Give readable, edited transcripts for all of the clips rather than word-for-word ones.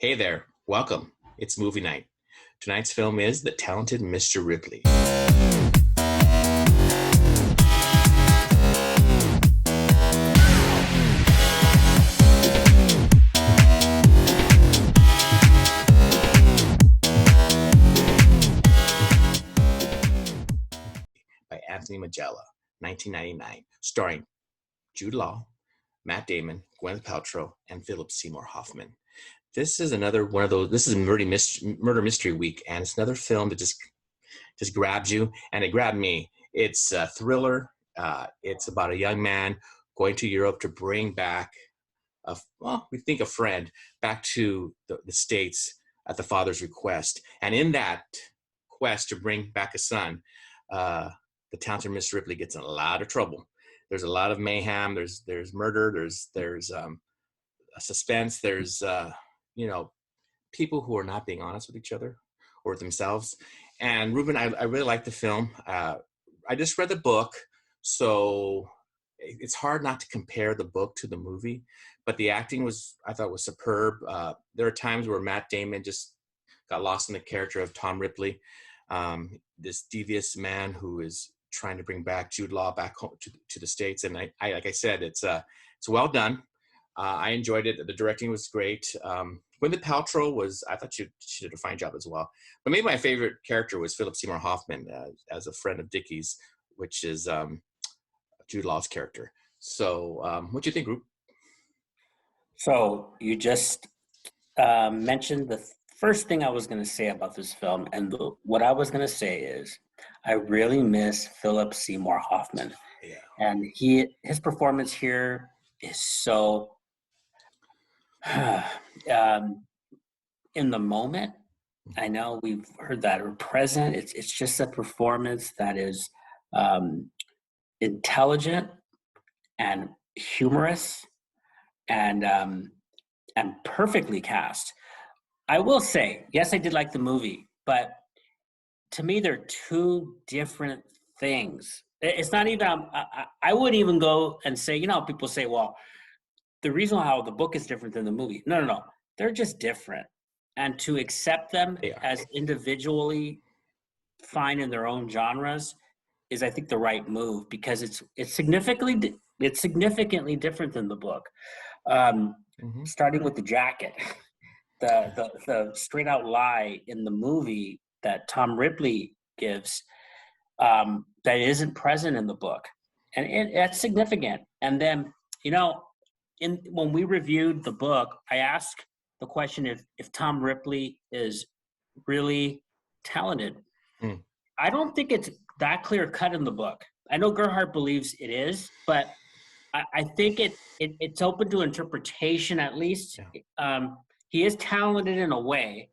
Hey there, welcome. It's movie night. Tonight's film is The Talented Mr. Ripley by Anthony Magella, 1999, starring Jude Law, Matt Damon, Gwyneth Paltrow, and Philip Seymour Hoffman. This is another one of those. This is murder mystery week, and it's another film that just grabs you, and it grabbed me. It's a thriller. It's about a young man going to Europe to bring back we think a friend back to the States at the father's request. And in that quest to bring back a son, the talented Mr. Ripley gets in a lot of trouble. There's a lot of mayhem. There's murder. There's a suspense. There's people who are not being honest with each other or with themselves. And Ruben, I really like the film. I just read the book, so it's hard not to compare the book to the movie. But the acting I thought was superb. There are times where Matt Damon just got lost in the character of Tom Ripley, this devious man who is trying to bring back Jude Law back home to the States. And I like I said, it's well done. I enjoyed it. The directing was great. Gwyneth Paltrow I thought she did a fine job as well. But maybe my favorite character was Philip Seymour Hoffman as a friend of Dickie's, which is Jude Law's character. So what do you think, Group? So you just mentioned the first thing I was going to say about this film, and what I was going to say is I really miss Philip Seymour Hoffman. Yeah. And his performance here is so in the moment. I know we've heard that, or present. It's just a performance that is intelligent and humorous and perfectly cast. I will say, yes, I did like the movie, but to me, they're two different things. It's not even, I would even go and say, people say, well, the reason how the book is different than the movie. No. They're just different. And to accept them as individually fine in their own genres is, I think, the right move, because it's significantly different than the book. Starting with the jacket, the straight out lie in the movie that Tom Ripley gives, that isn't present in the book, and that's significant. And then when we reviewed the book, I asked the question if Tom Ripley is really talented. I don't think it's that clear cut in the book. I know Gerhardt believes it is, but I think it's open to interpretation at least. Yeah. He is talented in a way,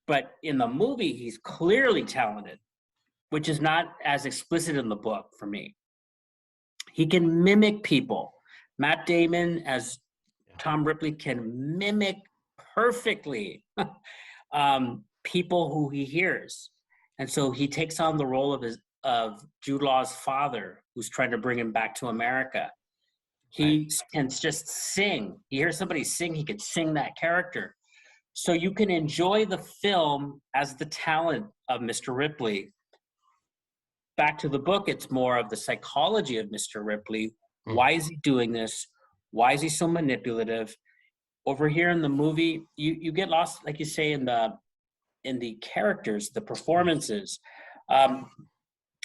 but in the movie, he's clearly talented, which is not as explicit in the book for me. He can mimic people. Matt Damon as Tom Ripley can mimic perfectly people who he hears. And so he takes on the role of Jude Law's father, who's trying to bring him back to America. He can just sing. He hears somebody sing, he could sing that character. So you can enjoy the film as the talent of Mr. Ripley. Back to the book, it's more of the psychology of Mr. Ripley. Why is he doing this? Why is he so manipulative? Over here in the movie, you get lost, like you say, in the characters, the performances. Again,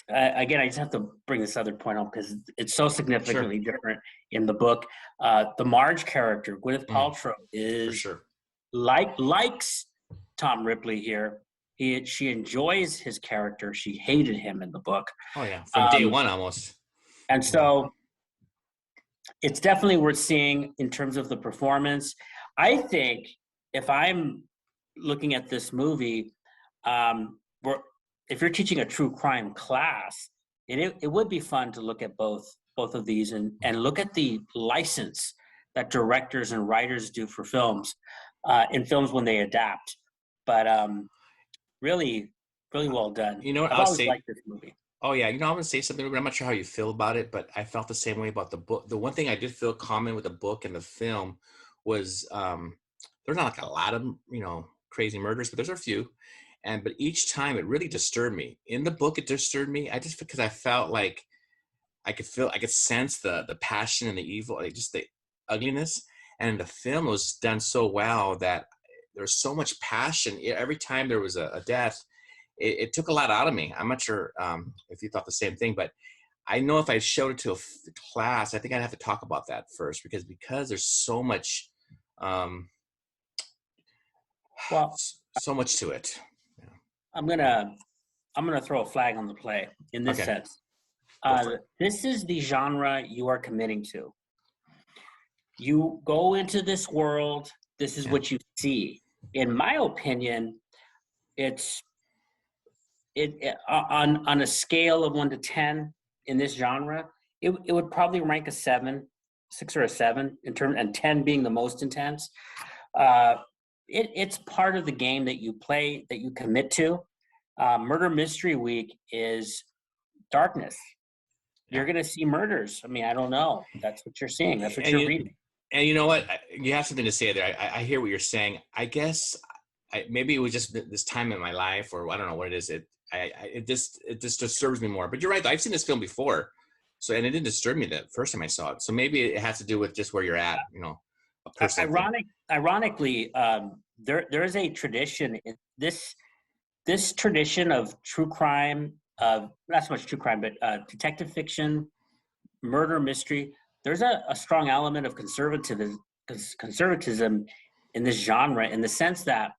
I just have to bring this other point up because it's so significantly different in the book. The Marge character, Gwyneth Paltrow, is likes Tom Ripley here. She enjoys his character. She hated him in the book. Oh yeah, from day one almost. And so it's definitely worth seeing in terms of the performance. I think if I'm looking at this movie, if you're teaching a true crime class, it would be fun to look at both of these and look at the license that directors and writers do for films, in films when they adapt. But really, really well done. You know what? I've always liked this movie. Oh yeah, I'm gonna say something, but I'm not sure how you feel about it, but I felt the same way about the book. The one thing I did feel common with the book and the film was there's not like a lot of, crazy murders, but there's a few. But each time it really disturbed me. In the book, it disturbed me. Because I felt like I could sense the passion and the evil, like just the ugliness. And in the film, it was done so well that there was so much passion. Every time there was a death, it took a lot out of me. I'm not sure if you thought the same thing, but I know if I showed it to a class, I think I'd have to talk about that first because there's so much, um, Well, so much to it. Yeah. I'm gonna I'm gonna throw a flag on the play in this Okay, sense. go for it. This is the genre you are committing to. You go into this world. This is Yeah, what you see. In my opinion, it's on a scale of 1 to 10 in this genre. It would probably rank a 7, 6 or a 7 in terms, and 10 being the most intense. Uh, it's part of the game that you play, that you commit to. Murder Mystery Week is darkness. yeah. You're going to see murders. I mean, I don't know. That's what you're seeing. That's what And you're you, reading. and you know what? You have something to say there. I hear what you're saying. I guess maybe it was just this time in my life, or I don't know what it is. It just disturbs me more. But you're right. I've seen this film before, and it didn't disturb me the first time I saw it. So maybe it has to do with just where you're at. A personal thing. Ironically, there is a tradition in this tradition of true crime, not so much true crime, but detective fiction, murder mystery. There's a strong element of conservatism in this genre, in the sense that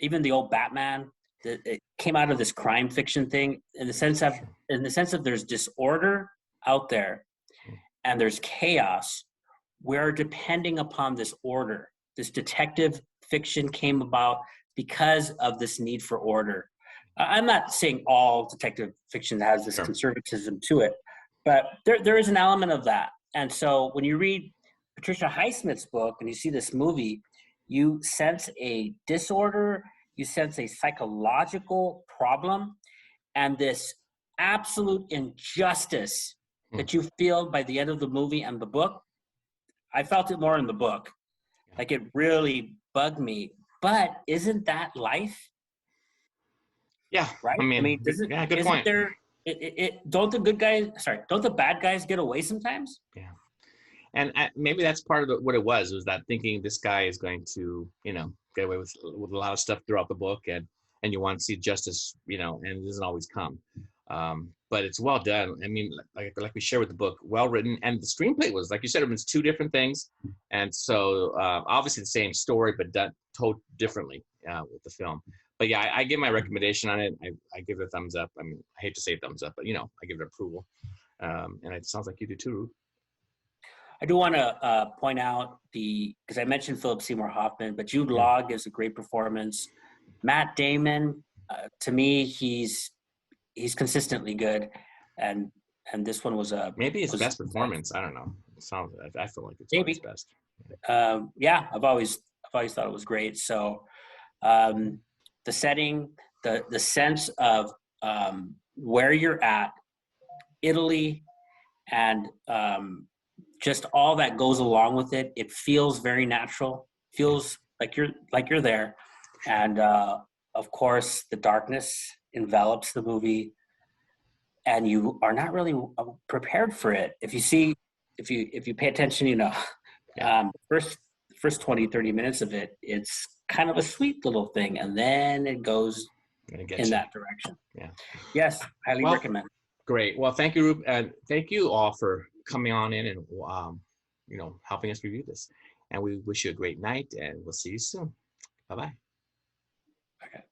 even the old Batman, it came out of this crime fiction thing, in the sense of there's disorder out there and there's chaos. We're depending upon this order. This detective fiction came about because of this need for order. I'm not saying all detective fiction has this Sure. conservatism to it, but there is an element of that. And so when you read Patricia Highsmith's book and you see this movie, you sense a disorder, you sense a psychological problem, and this absolute injustice Hmm. that you feel by the end of the movie and the book. I felt it more in the book. Yeah. Like, it really bugged me. But isn't that life? Yeah. Right? I I mean, mean, doesn't yeah, good isn't point. there don't the good guys, sorry, don't the bad guys get away sometimes? Yeah. And maybe that's part of what it was that thinking this guy is going to, get away with a lot of stuff throughout the book, and you want to see justice, and it doesn't always come. But it's well done. I mean, like we share with the book, well written, and the screenplay was, like you said, it was two different things, and so obviously the same story, but done told differently with the film. But yeah, I give my recommendation on it. I give it a thumbs up. I mean, I hate to say thumbs up, but I give it approval. And it sounds like you do too. I do want to point out because I mentioned Philip Seymour Hoffman, but Jude Yeah. Law gives a great performance. Matt Damon, to me, he's consistently good, and this one Maybe his was best performance. I don't know. It sounds. I feel like it's one of his maybe. best. Yeah, I've always thought it was great. So um, the setting, the sense of where you're at, Italy, and just all that goes along with it. It feels very natural. Yeah. Feels like you're there, and of course, the darkness envelops the movie, and you are not really prepared for it. If you pay attention, Yeah. first 20, 30 minutes of it, it's kind of a sweet little thing, and then it goes I'm gonna get in you. that direction. Yeah. Yes, highly Well, recommend. great. Well, thank you, Rube, and thank you all for coming on in and helping us review this. And we wish you a great night, and we'll see you soon. Bye bye. Okay.